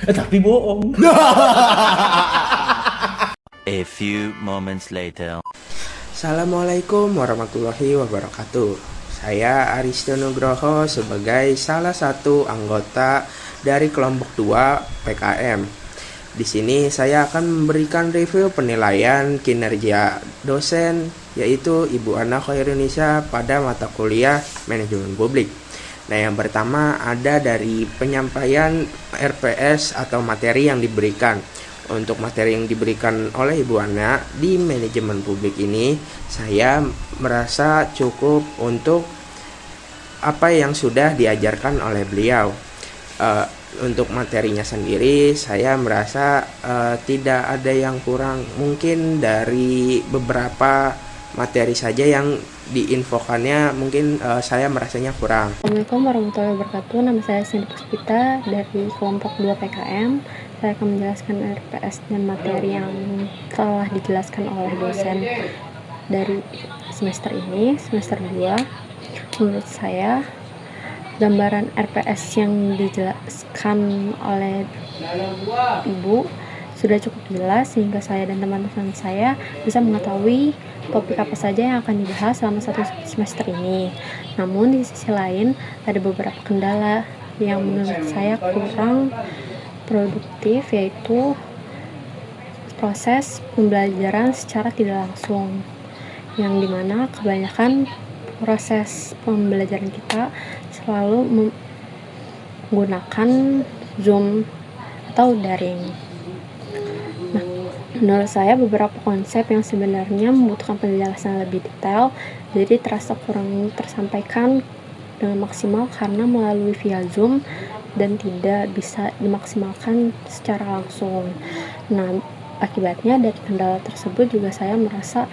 Tapi bohong. A few moments later. Assalamualaikum warahmatullahi wabarakatuh. Saya Aristia Nugroho sebagai salah satu anggota dari kelompok 2 PKM. Di sini saya akan memberikan review penilaian kinerja dosen yaitu Ibu Ana Khairunnisa pada mata kuliah Manajemen Publik. Nah, yang pertama ada dari penyampaian RPS atau materi yang diberikan. Untuk materi yang diberikan oleh Ibu Ana di Manajemen Publik ini, saya merasa cukup untuk apa yang sudah diajarkan oleh beliau. Untuk materinya sendiri, saya merasa tidak ada yang kurang. Mungkin dari beberapa materi saja yang diinfokannya mungkin saya merasanya kurang. Assalamualaikum warahmatullahi wabarakatuh. Nama saya Cindy Puspita dari kelompok 2 PKM. Saya akan menjelaskan RPS dan materi yang telah dijelaskan oleh dosen dari semester ini, semester 2. Menurut saya, gambaran RPS yang dijelaskan oleh Ibu sudah cukup jelas sehingga saya dan teman-teman saya bisa mengetahui topik apa saja yang akan dibahas selama satu semester ini. Namun di sisi lain ada beberapa kendala yang menurut saya kurang produktif, yaitu proses pembelajaran secara tidak langsung, yang dimana kebanyakan proses pembelajaran kita selalu menggunakan Zoom atau daring. Nah, menurut saya beberapa konsep yang sebenarnya membutuhkan penjelasan lebih detail jadi terasa kurang tersampaikan dengan maksimal karena melalui via Zoom dan tidak bisa dimaksimalkan secara langsung. Nah, akibatnya dari kendala tersebut juga saya merasa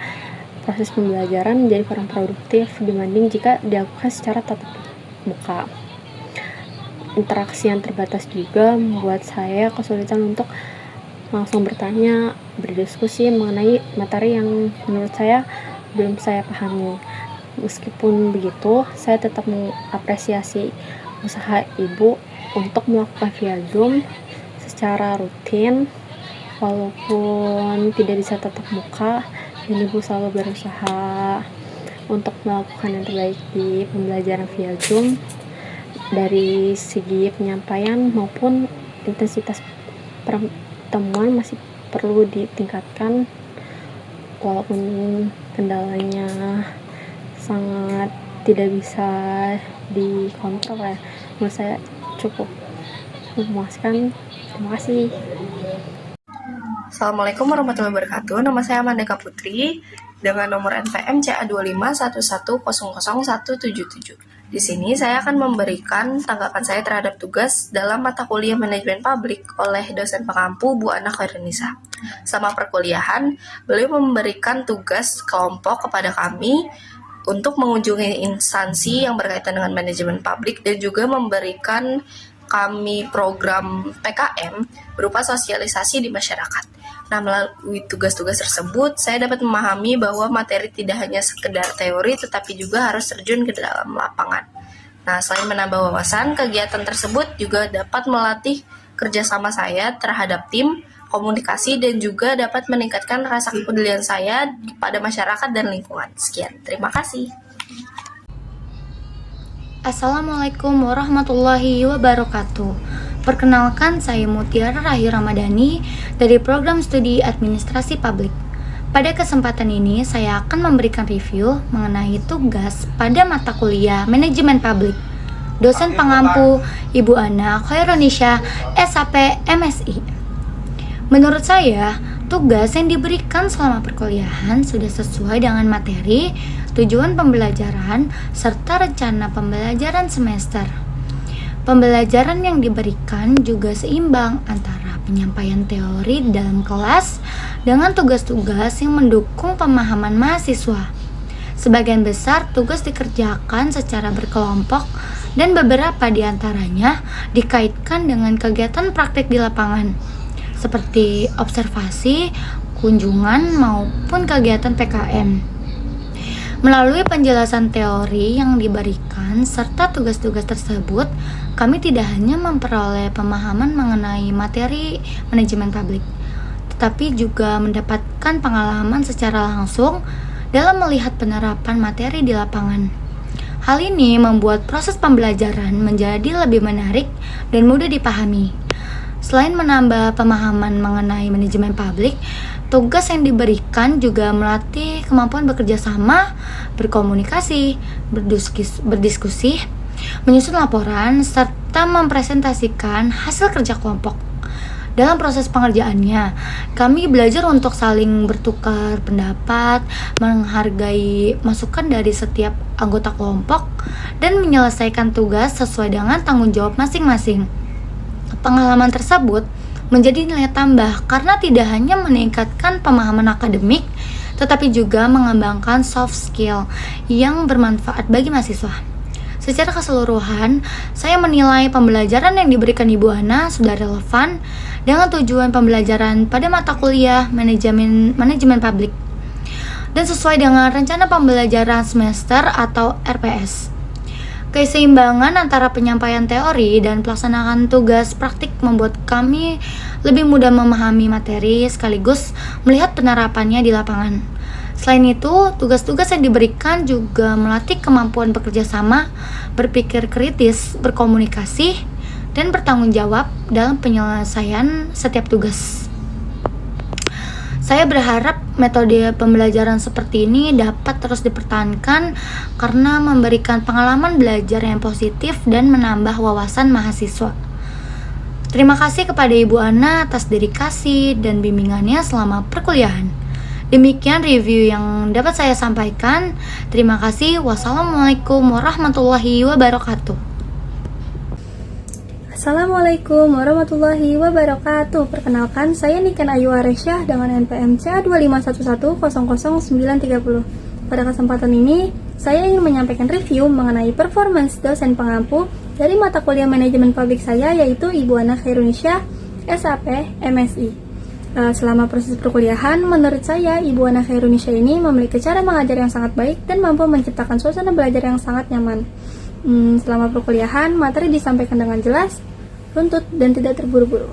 proses pembelajaran menjadi kurang produktif dibanding jika dilakukan secara tatap muka. Interaksi yang terbatas juga membuat saya kesulitan untuk langsung bertanya, berdiskusi mengenai materi yang menurut saya belum saya pahami. Meskipun begitu, saya tetap mengapresiasi usaha Ibu untuk melakukan via Zoom secara rutin walaupun tidak bisa tatap muka, dan Ibu selalu berusaha untuk melakukan yang terbaik di pembelajaran via Zoom dari segi penyampaian maupun intensitas pertemuan masih perlu ditingkatkan walaupun kendalanya sangat tidak bisa dikontrol ya. Menurut saya cukup memuaskan. Terima kasih. Assalamualaikum warahmatullahi wabarakatuh. Nama saya Mandeka Putri dengan nomor NPM CA2511000177. Di sini saya akan memberikan tanggapan saya terhadap tugas dalam mata kuliah Manajemen Publik oleh dosen pengampu Bu Ana Khairunnisa. Selama perkuliahan, beliau memberikan tugas kelompok kepada kami untuk mengunjungi instansi yang berkaitan dengan manajemen publik dan juga memberikan kami program PKM berupa sosialisasi di masyarakat. Nah, melalui tugas-tugas tersebut, saya dapat memahami bahwa materi tidak hanya sekedar teori, tetapi juga harus terjun ke dalam lapangan. Nah, selain menambah wawasan, kegiatan tersebut juga dapat melatih kerjasama saya terhadap tim, komunikasi, dan juga dapat meningkatkan rasa kepedulian saya pada masyarakat dan lingkungan. Sekian, terima kasih. Assalamualaikum warahmatullahi wabarakatuh. Perkenalkan, saya Mutiara Rahayu Ramadhani dari program studi administrasi publik. Pada kesempatan ini, saya akan memberikan review mengenai tugas pada mata kuliah manajemen publik. Dosen pengampu Ibu Ana Khairunnisa, SAP MSI. Menurut saya, tugas yang diberikan selama perkuliahan sudah sesuai dengan materi, tujuan pembelajaran, serta rencana pembelajaran semester. Pembelajaran yang diberikan juga seimbang antara penyampaian teori dalam kelas dengan tugas-tugas yang mendukung pemahaman mahasiswa. Sebagian besar tugas dikerjakan secara berkelompok dan beberapa di antaranya dikaitkan dengan kegiatan praktik di lapangan, seperti observasi, kunjungan, maupun kegiatan PKM. Melalui penjelasan teori yang diberikan serta tugas-tugas tersebut, kami tidak hanya memperoleh pemahaman mengenai materi manajemen publik, tetapi juga mendapatkan pengalaman secara langsung dalam melihat penerapan materi di lapangan. Hal ini membuat proses pembelajaran menjadi lebih menarik dan mudah dipahami. Selain menambah pemahaman mengenai manajemen publik, tugas yang diberikan juga melatih kemampuan bekerja sama, berkomunikasi, berdiskusi, menyusun laporan, serta mempresentasikan hasil kerja kelompok. Dalam proses pengerjaannya, kami belajar untuk saling bertukar pendapat, menghargai masukan dari setiap anggota kelompok, dan menyelesaikan tugas sesuai dengan tanggung jawab masing-masing. Pengalaman tersebut menjadi nilai tambah karena tidak hanya meningkatkan pemahaman akademik, tetapi juga mengembangkan soft skill yang bermanfaat bagi mahasiswa. Secara keseluruhan, saya menilai pembelajaran yang diberikan Ibu Ana sudah relevan dengan tujuan pembelajaran pada mata kuliah manajemen publik dan sesuai dengan rencana pembelajaran semester atau RPS. Keseimbangan antara penyampaian teori dan pelaksanaan tugas praktik membuat kami lebih mudah memahami materi sekaligus melihat penerapannya di lapangan. Selain itu, tugas-tugas yang diberikan juga melatih kemampuan bekerja sama, berpikir kritis, berkomunikasi, dan bertanggung jawab dalam penyelesaian setiap tugas. Saya berharap metode pembelajaran seperti ini dapat terus dipertahankan karena memberikan pengalaman belajar yang positif dan menambah wawasan mahasiswa. Terima kasih kepada Ibu Ana atas dedikasi dan bimbingannya selama perkuliahan. Demikian review yang dapat saya sampaikan. Terima kasih. Wassalamualaikum warahmatullahi wabarakatuh. Assalamualaikum warahmatullahi wabarakatuh. Perkenalkan, saya Niken Ayu Aresyah dengan NPM CA251100930. Pada kesempatan ini, saya ingin menyampaikan review mengenai performance dosen pengampu dari mata kuliah manajemen publik saya, yaitu Ibu Ana Khairunissyah, SAP, MSI. Selama proses perkuliahan, menurut saya Ibu Ana Khairunissyah ini memiliki cara mengajar yang sangat baik dan mampu menciptakan suasana belajar yang sangat nyaman. Selama perkuliahan, materi disampaikan dengan jelas, runtut, dan tidak terburu-buru,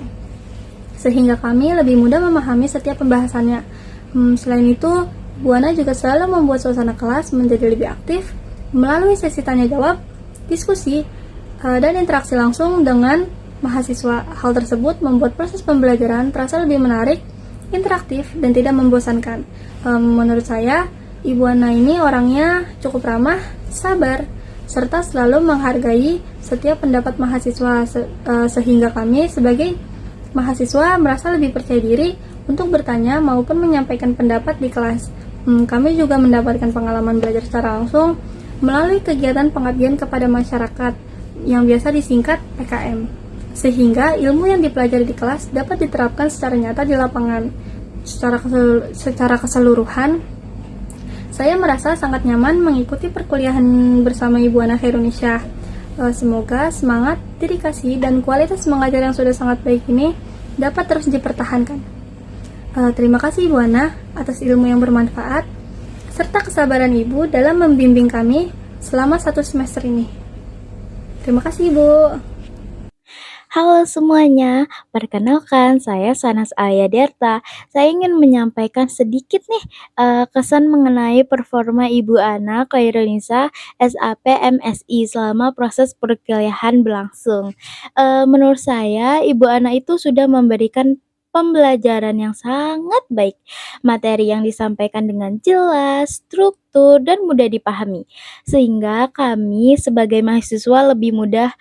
sehingga kami lebih mudah memahami setiap pembahasannya. Selain itu, Bu Ana juga selalu membuat suasana kelas menjadi lebih aktif melalui sesi tanya-jawab, diskusi, dan interaksi langsung dengan mahasiswa. Hal tersebut membuat proses pembelajaran terasa lebih menarik, interaktif, dan tidak membosankan. Menurut saya, Ibu Ana ini orangnya cukup ramah, sabar, serta selalu menghargai setiap pendapat mahasiswa, sehingga kami sebagai mahasiswa merasa lebih percaya diri untuk bertanya maupun menyampaikan pendapat di kelas. Kami juga mendapatkan pengalaman belajar secara langsung melalui kegiatan pengabdian kepada masyarakat yang biasa disingkat PKM, sehingga ilmu yang dipelajari di kelas dapat diterapkan secara nyata di lapangan. Secara keseluruhan, saya merasa sangat nyaman mengikuti perkuliahan bersama Ibu Ana Khairunissyah. Semoga semangat, dedikasi, dan kualitas mengajar yang sudah sangat baik ini dapat terus dipertahankan. Terima kasih Ibu Ana atas ilmu yang bermanfaat serta kesabaran Ibu dalam membimbing kami selama 1 semester ini. Terima kasih Ibu. Halo semuanya, perkenalkan saya Sanas Ayaderta. Saya ingin menyampaikan sedikit nih kesan mengenai performa Ibu Ana Khairunissyah SAP MSI selama proses perkuliahan berlangsung. Menurut saya Ibu Ana itu sudah memberikan pembelajaran yang sangat baik. Materi yang disampaikan dengan jelas, struktur, dan mudah dipahami. Sehingga kami sebagai mahasiswa lebih mudah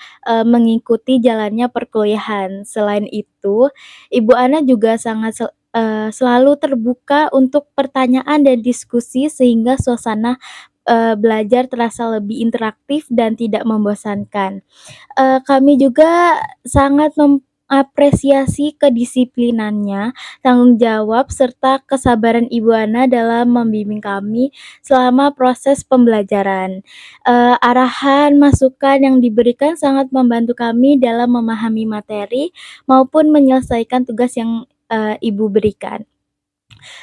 mengikuti jalannya perkuliahan. Selain itu, Ibu Ana juga sangat selalu terbuka untuk pertanyaan dan diskusi sehingga suasana belajar terasa lebih interaktif dan tidak membosankan. Kami juga sangat apresiasi kedisiplinannya, tanggung jawab, serta kesabaran Ibu Ana dalam membimbing kami selama proses pembelajaran. Arahan, masukan yang diberikan sangat membantu kami dalam memahami materi maupun menyelesaikan tugas yang Ibu berikan.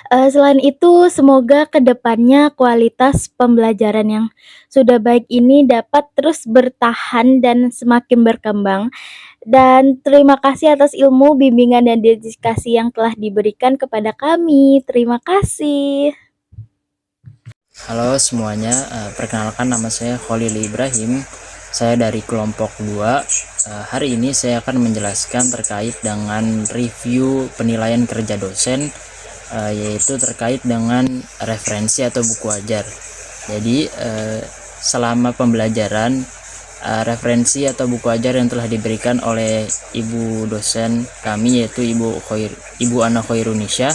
Selain itu, semoga kedepannya kualitas pembelajaran yang sudah baik ini dapat terus bertahan dan semakin berkembang. Dan terima kasih atas ilmu, bimbingan, dan dedikasi yang telah diberikan kepada kami. Terima kasih. Halo semuanya, perkenalkan nama saya Khalil Ibrahim. Saya dari kelompok 2. Hari ini saya akan menjelaskan terkait dengan review penilaian kerja dosen, yaitu terkait dengan referensi atau buku ajar. Jadi selama pembelajaran, referensi atau buku ajar yang telah diberikan oleh ibu dosen kami, yaitu Ibu Ana Khairunisya,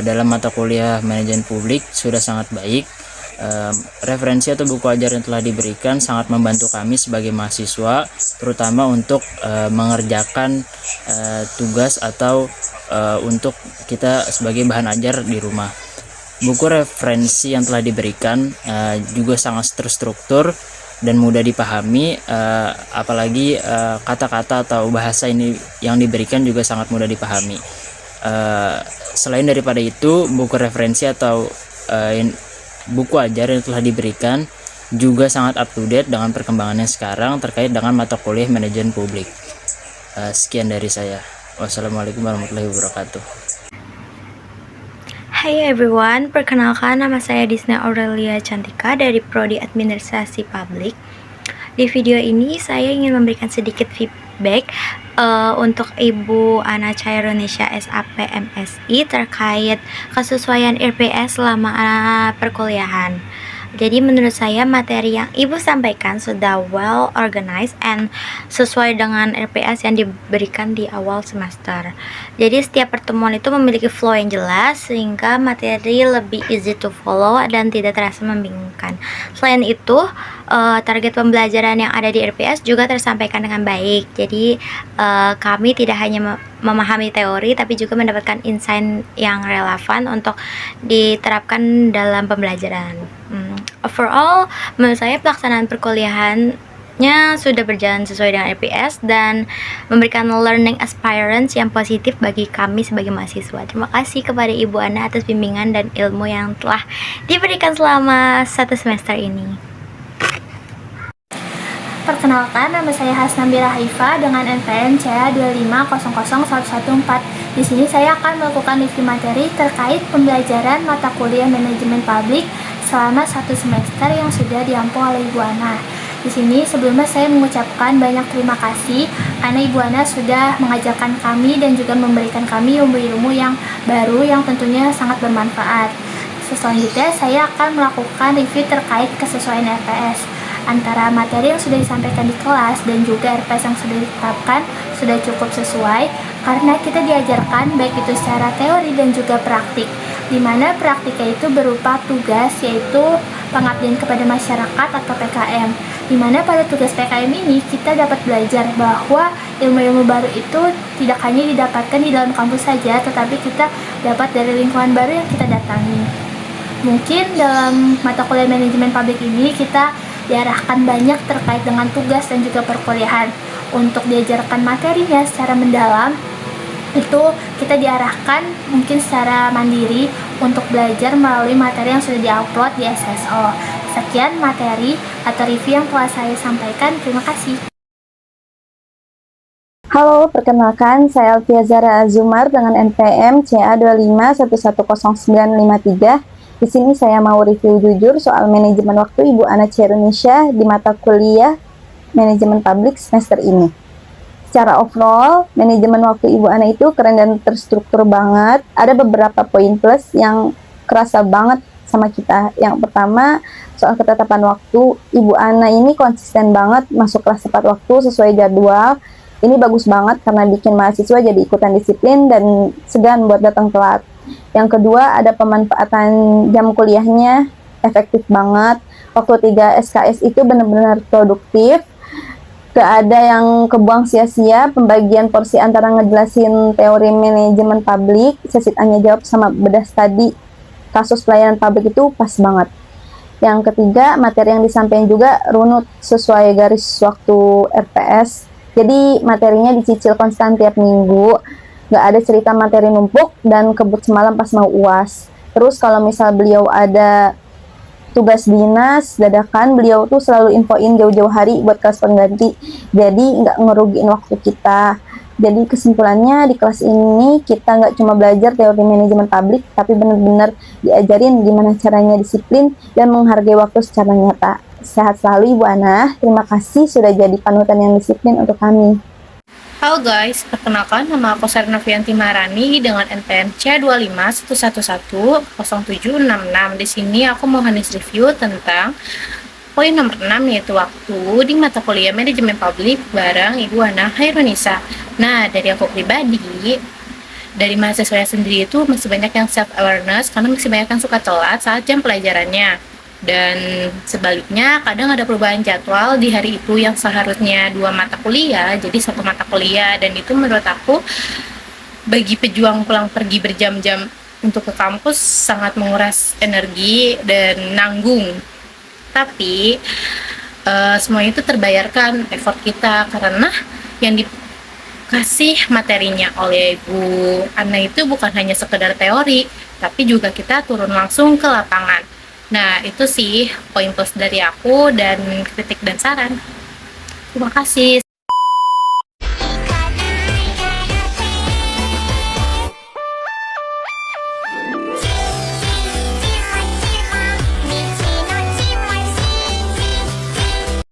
dalam mata kuliah manajemen publik sudah sangat baik. Referensi atau buku ajar yang telah diberikan sangat membantu kami sebagai mahasiswa, terutama untuk mengerjakan tugas atau untuk kita sebagai bahan ajar di rumah. Buku referensi yang telah diberikan juga sangat terstruktur dan mudah dipahami, apalagi kata-kata atau bahasa ini yang diberikan juga sangat mudah dipahami. Selain daripada itu, buku referensi atau buku ajar yang telah diberikan juga sangat up to date dengan perkembangannya sekarang terkait dengan mata kuliah manajemen publik. Sekian dari saya. Wassalamualaikum warahmatullahi wabarakatuh. Hai everyone, perkenalkan nama saya Disna Aurelia Cantika dari Prodi Administrasi Publik. Di video ini saya ingin memberikan sedikit feedback untuk Ibu Ana Khairunisya SAP MSI terkait kesesuaian RPS selama perkuliahan. Jadi menurut saya materi yang Ibu sampaikan sudah well organized and sesuai dengan RPS yang diberikan di awal semester. Jadi setiap pertemuan itu memiliki flow yang jelas sehingga materi lebih easy to follow dan tidak terasa membingungkan. Selain itu, target pembelajaran yang ada di RPS juga tersampaikan dengan baik. Jadi kami tidak hanya memahami teori tapi juga mendapatkan insight yang relevan untuk diterapkan dalam pembelajaran. Overall, menurut saya pelaksanaan perkuliahannya sudah berjalan sesuai dengan RPS dan memberikan learning experience yang positif bagi kami sebagai mahasiswa. Terima kasih kepada Ibu Ana atas bimbingan dan ilmu yang telah diberikan selama 1 semester ini. Perkenalkan, nama saya Hasnabila Haifa dengan NPM CA 2500114. Di sini saya akan melakukan review materi terkait pembelajaran mata kuliah manajemen publik selama 1 semester yang sudah diampu oleh Ibu Ana. Di sini sebelumnya saya mengucapkan banyak terima kasih karena Ibu Ana sudah mengajarkan kami dan juga memberikan kami ilmu-ilmu yang baru yang tentunya sangat bermanfaat. Selanjutnya saya akan melakukan review terkait kesesuaian RPS antara materi yang sudah disampaikan di kelas dan juga RPS yang sudah ditetapkan sudah cukup sesuai karena kita diajarkan baik itu secara teori dan juga praktik, di mana praktiknya itu berupa tugas yaitu pengabdian kepada masyarakat atau PKM, di mana pada tugas PKM ini kita dapat belajar bahwa ilmu-ilmu baru itu tidak hanya didapatkan di dalam kampus saja, tetapi kita dapat dari lingkungan baru yang kita datangi. Mungkin dalam mata kuliah manajemen publik ini kita diarahkan banyak terkait dengan tugas dan juga perkuliahan. Untuk diajarkan materinya secara mendalam, itu kita diarahkan mungkin secara mandiri untuk belajar melalui materi yang sudah diupload di SSO. Sekian materi atau review yang telah saya sampaikan. Terima kasih. Halo, perkenalkan saya Alfia Zara Azumar dengan NPM CA 251100953. Di sini saya mau review jujur soal manajemen waktu Ibu Ana Khairunisya di mata kuliah manajemen publik semester ini. Secara overall, manajemen waktu Ibu Ana itu keren dan terstruktur banget. Ada beberapa poin plus yang kerasa banget sama kita. Yang pertama, soal ketetapan waktu. Ibu Ana ini konsisten banget masuk kelas tepat waktu sesuai jadwal. Ini bagus banget karena bikin mahasiswa jadi ikutan disiplin dan segan buat datang telat. Yang kedua, ada pemanfaatan jam kuliahnya efektif banget. Waktu 3 SKS itu benar-benar produktif. Gak ada yang kebuang sia-sia. Pembagian porsi antara ngejelasin teori manajemen publik, sesi tanya jawab sama bedah studi kasus pelayanan publik itu pas banget. Yang ketiga, materi yang disampaikan juga runut sesuai garis waktu RPS. Jadi materinya dicicil konstan tiap minggu. nggak ada cerita materi numpuk dan kebut semalam pas mau UAS. Terus kalau misal beliau ada tugas dinas dadakan, beliau tuh selalu infoin jauh-jauh hari buat kelas pengganti, jadi nggak ngerugiin waktu kita. Jadi kesimpulannya di kelas ini kita nggak cuma belajar teori manajemen publik, tapi benar-benar diajarin gimana caranya disiplin dan menghargai waktu secara nyata. Sehat selalu Ibu Ana, terima kasih sudah jadi panutan yang disiplin untuk kami. Halo guys, perkenalkan nama aku Sarina Fianti Maharani dengan NPM C251110766. Di sini aku mau Hanis review tentang poin nomor 6, yaitu waktu di mata kuliah manajemen publik bareng Ibu Ana Khairunisa. Nah, dari aku pribadi, dari mahasiswa sendiri itu masih banyak yang self awareness karena masih banyak yang suka telat saat jam pelajarannya. Dan sebaliknya, kadang ada perubahan jadwal di hari itu yang seharusnya 2 mata kuliah jadi 1 mata kuliah, dan itu menurut aku bagi pejuang pulang pergi berjam-jam untuk ke kampus sangat menguras energi dan nanggung. Tapi semua itu terbayarkan effort kita, karena yang dikasih materinya oleh Ibu Ana itu bukan hanya sekedar teori, tapi juga kita turun langsung ke lapangan. Nah, itu sih poin plus dari aku dan kritik dan saran. Terima kasih.